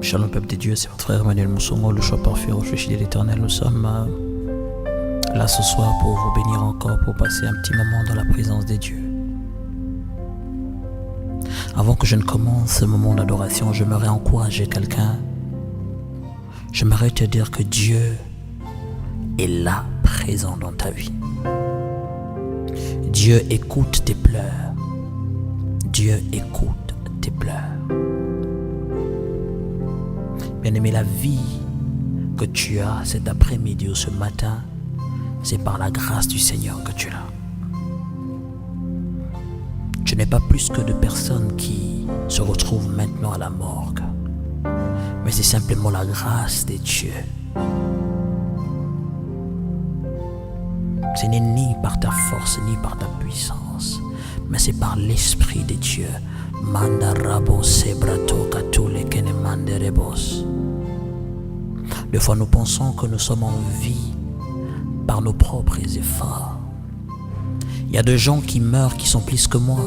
Shalom peuple de Dieu, c'est votre frère Emmanuel Moussongo, le choix parfait, refuge de l'Éternel. Nous sommes là ce soir pour vous bénir encore, pour passer un petit moment dans la présence de Dieu. Avant que je ne commence ce moment d'adoration, j'aimerais encourager quelqu'un. J'aimerais te dire que Dieu est là, présent dans ta vie. Dieu écoute tes pleurs. Dieu écoute tes pleurs. Bien-aimé, la vie que tu as cet après-midi ou ce matin, c'est par la grâce du Seigneur que tu l'as. Tu n'es pas plus que de personnes qui se retrouvent maintenant à la morgue, mais c'est simplement la grâce de Dieu. Ce n'est ni par ta force ni par ta puissance, mais c'est par l'Esprit de Dieu. Des fois nous pensons que nous sommes en vie par nos propres efforts. Il y a des gens qui meurent qui sont plus que moi,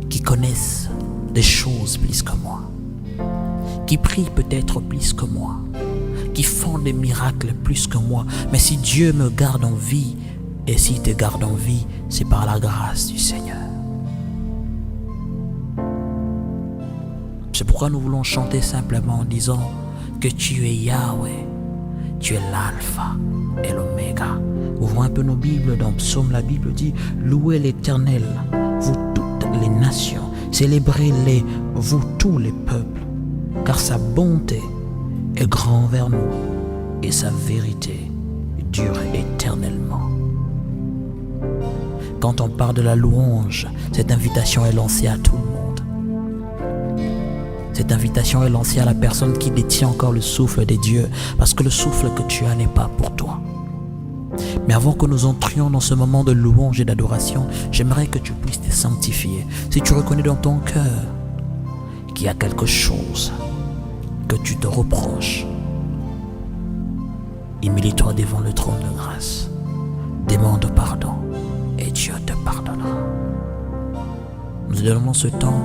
qui connaissent des choses plus que moi, qui prient peut-être plus que moi, qui font des miracles plus que moi. Mais si Dieu me garde en vie, et s'il te garde en vie, c'est par la grâce du Seigneur. C'est pourquoi nous voulons chanter simplement en disant que tu es Yahweh, tu es l'alpha et l'oméga. Ouvrons un peu nos Bibles. Dans Psaume, la Bible dit: louez l'Éternel, vous toutes les nations, célébrez-les, vous tous les peuples, car sa bonté est grande vers nous et sa vérité dure éternellement. Quand on parle de la louange, cette invitation est lancée à tout le monde. Cette invitation est lancée à la personne qui détient encore le souffle de Dieu, parce que le souffle que tu as n'est pas pour toi. Mais avant que nous entrions dans ce moment de louange et d'adoration, j'aimerais que tu puisses te sanctifier. Si tu reconnais dans ton cœur qu'il y a quelque chose que tu te reproches, humilie-toi devant le trône de grâce. Demande pardon et Dieu te pardonnera. Nous te donnons ce temps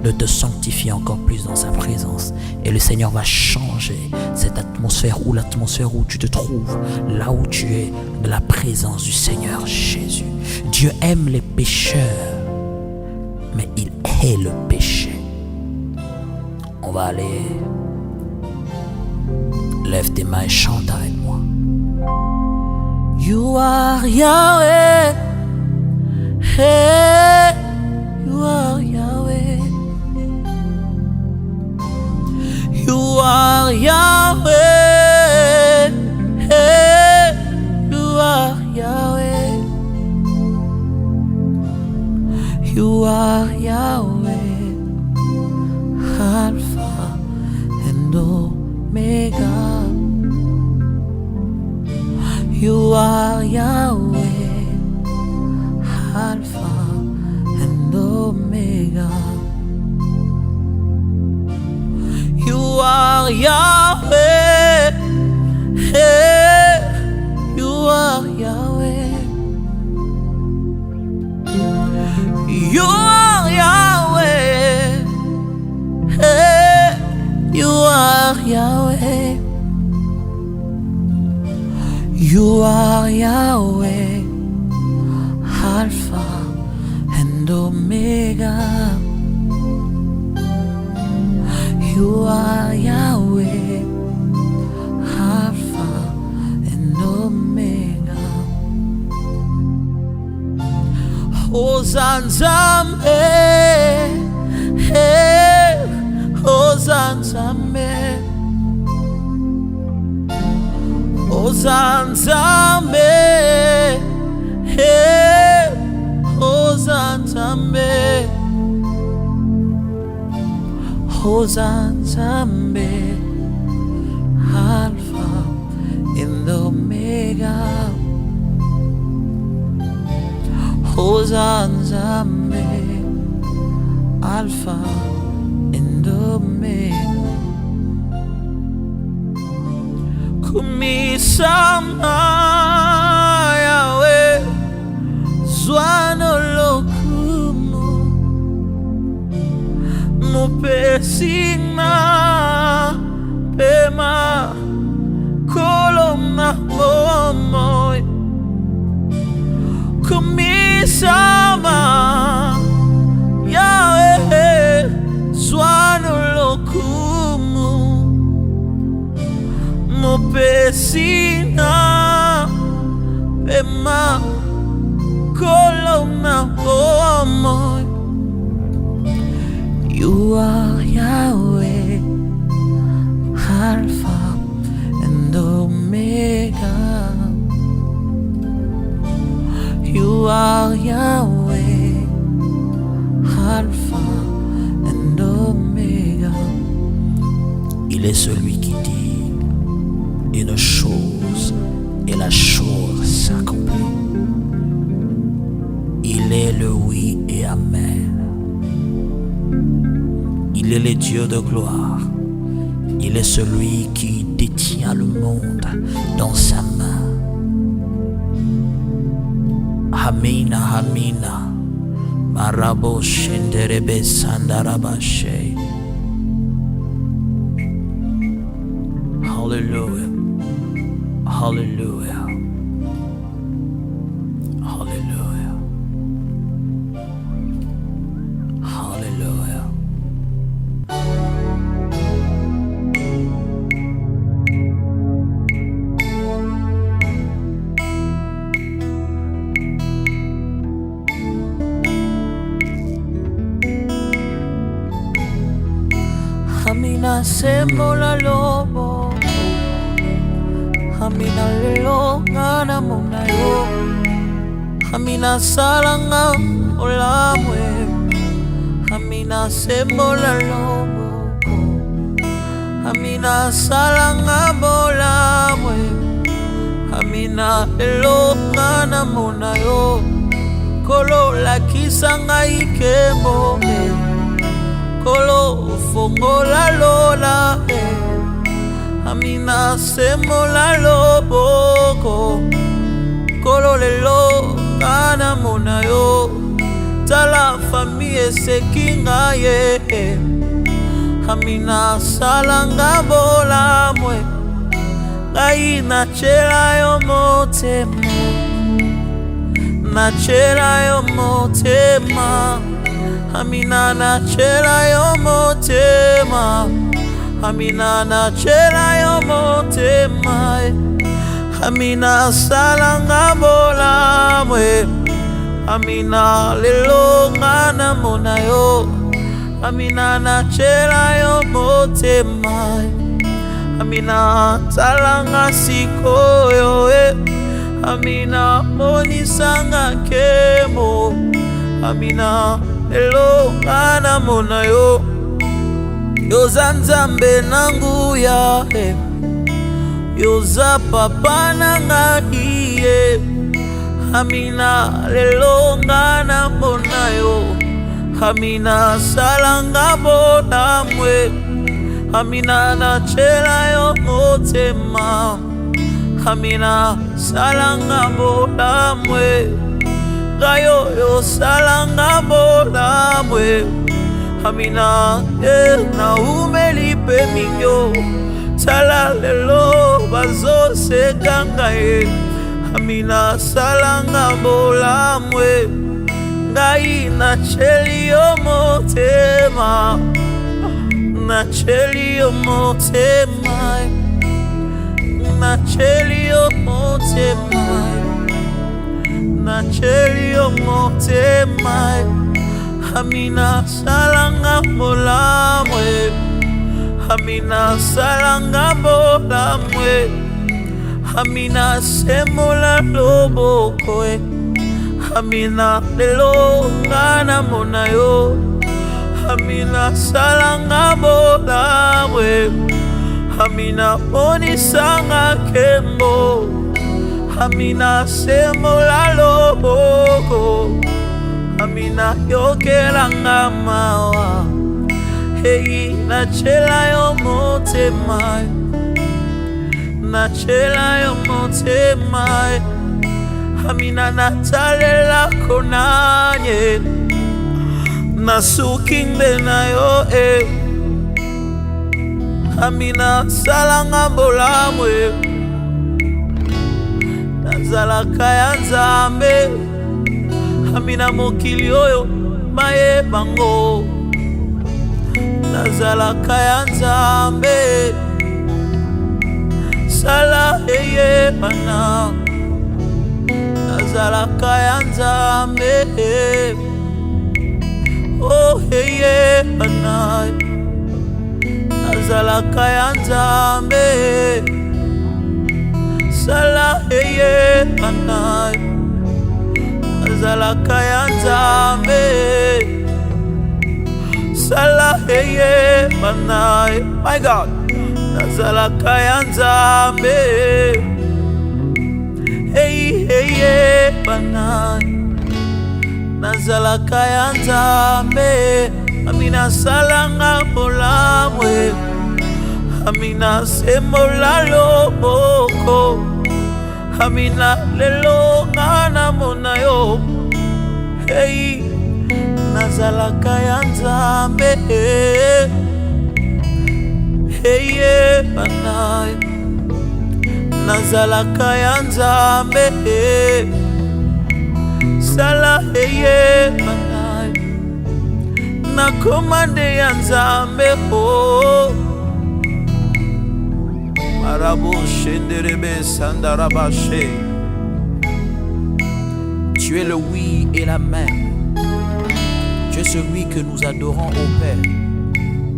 de te sanctifier encore plus dans sa présence. Et le Seigneur va changer cette atmosphère ou l'atmosphère où tu te trouves, là où tu es, de la présence du Seigneur Jésus. Dieu aime les pécheurs, mais il hait le péché. On va aller. Lève tes mains et chante avec moi. You are Yahweh. Hey, you are Yahweh. You are Yahweh. Hey, you are Yahweh. You are Yahweh. Alpha and Omega. You are Yahweh. Alpha and Omega. You are Yahweh. Hey, you are Yahweh. You are Yahweh. Hey, you are Yahweh. You are Yahweh. Alpha and Omega. You are Yahweh, Alpha and Omega. Hosanna, hey, Hosanna, Hosanna, hey, Hosanna. Hosanna, Alpha and Omega. Hosanna, Alpha and Omega. Kumisama Yahweh, Zwana lokumu, Mupe sina pema kolomna momoy kumisama Yahweh swanolokumu mopesina pema kolomna momoy. You are Yahweh, Alpha and Omega. You are Yahweh, Alpha and Omega. Il est celui qui dit une chose et la chose s'accomplit. Il est le oui et amen. Il est le Dieu de gloire. Il est celui qui détient le monde dans sa main. Amina, Amina. Marabo shenderebe sandarabashe. Hallelujah. Hallelujah. Hallelujah. Hallelujah. Amina semola lobo, Amina lelo ngana munayo, Amina salanga olamwe, Amina semola lobo, Amina salanga bolamwe, Amina lelo ngana munayo, kolo la kisanga ikemo. Kolo fongola lola Amina semola loboko Kolo lelo kana monayo Tala famille sekinga ye Amina salanga bola mwe Gai na chela yo motema Na chela yo motema Amina na chela yo motema Amina na chela yo motema Amina salanga bola mwe Amina lelo ngana monayo Amina na chela yo motema Amina salanga sikoyo Amina monisanga kemo Amina Elo ngana monayo Yoza nzambe nangu ya Yoza papa nanga iye Amina lelo ngana monayo Amina salanga bona mwe Amina na chela yo motema Amina salanga bona mwe Gayo yo salanga bola mwe Amina na umelipe minyo Sala lelo bazo seganga Amina salanga bola mwe Gai na cheli yo motema Na cheli yo motema Na cheli yo motema Na cheli yo motema Amina salanga bola mwe Amina salanga bola mwe Amina semola lobo koe Amina lelo ngana monayo Amina salanga bola mwe Amina monisanga kembo Amina semola loboko Amina yokelanga mawa Hey na chela yo motema Na chela yo motema Amina natalela konanye Na sukinde na yo Amina salanga bolamwe nazalaka ya Nzambe. Amina mokili oyo maye bango nazalaka ya Nzambe. Sala eyebana nazalaka ya Nzambe. Oh eyebana nazalaka ya Nzambe. Sala eyebana nazalaka ya Nzambe. Sala eyebana, my God, nazalaka ya Nzambe. Eyebana nazalaka ya Nzambe. Amina salanga bolamwe. Amina semola loboko. Amina lelo ngana mona yo. Hey, nazalaka ya Nzambe. Hey bana nazalaka ya Nzambe. Sala hey bana na komande ya Nzambe. Oh Marabo shenderebe sandarabashe. Tu es le oui et l'amen. Tu es celui que nous adorons au Père.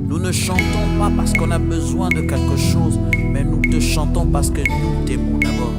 Nous ne chantons pas parce qu'on a besoin de quelque chose, mais nous te chantons parce que nous t'aimons d'abord,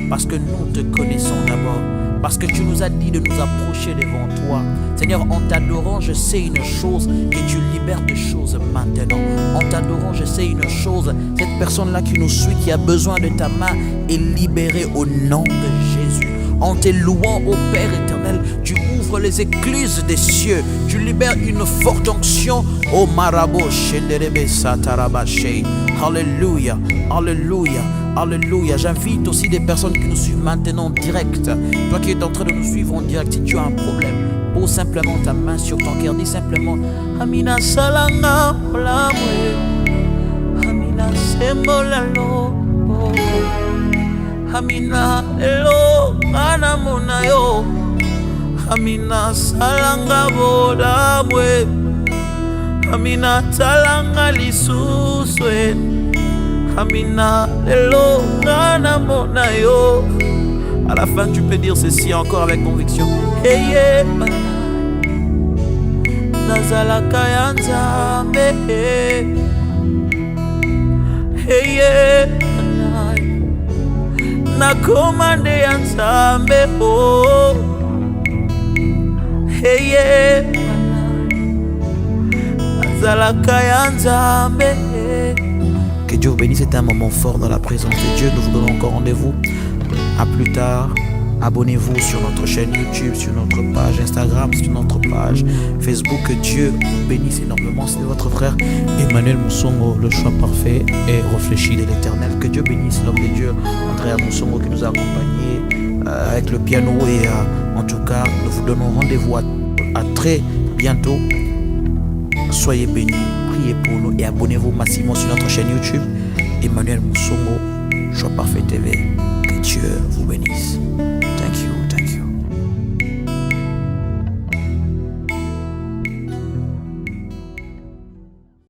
parce que nous te connaissons d'abord, parce que tu nous as dit de nous approcher devant toi. Seigneur, en t'adorant, je sais une chose, que tu libères des choses maintenant. En t'adorant, je sais une chose, cette personne-là qui nous suit, qui a besoin de ta main, est libérée au nom de Jésus. En te louant au Père éternel, tu ouvres les écluses des cieux, tu libères une forte onction. Oh Marabo Shenderebe Satarabashe. Alléluia, Alléluia, Alléluia. J'invite aussi des personnes qui nous suivent maintenant en direct. Toi qui es en train de nous suivre en direct, si tu as un problème, pose simplement ta main sur ton cœur. Dis simplement Amina salanga olamwe. Amina sembola lo. Amina elo ana mona yo. Amina salanga bodamwe. Amina talanga lisuswe. Amina elo ana mona yo. À la fin tu peux dire ceci encore avec conviction. Eye nazalaka ya Nzambe. Eye na komande ya Nzambe. Oh Eye nazalaka ya Nzambe. Que Dieu vous bénisse. C'était un moment fort dans la présence de Dieu. Nous vous donnons encore rendez-vous à plus tard. Abonnez-vous sur notre chaîne YouTube, sur notre page Instagram, sur notre page Facebook. Que Dieu vous bénisse énormément. C'est votre frère Emmanuel Moussongo, le choix parfait et réfléchi de l'éternel. Que Dieu bénisse l'homme de Dieu, Andrea Moussongo, qui nous a accompagnés avec le piano. Et en tout cas, nous vous donnons rendez-vous à très bientôt. Soyez bénis, priez pour nous et abonnez-vous massivement sur notre chaîne YouTube Emmanuel Moussongo, choix parfait TV. Que Dieu vous bénisse.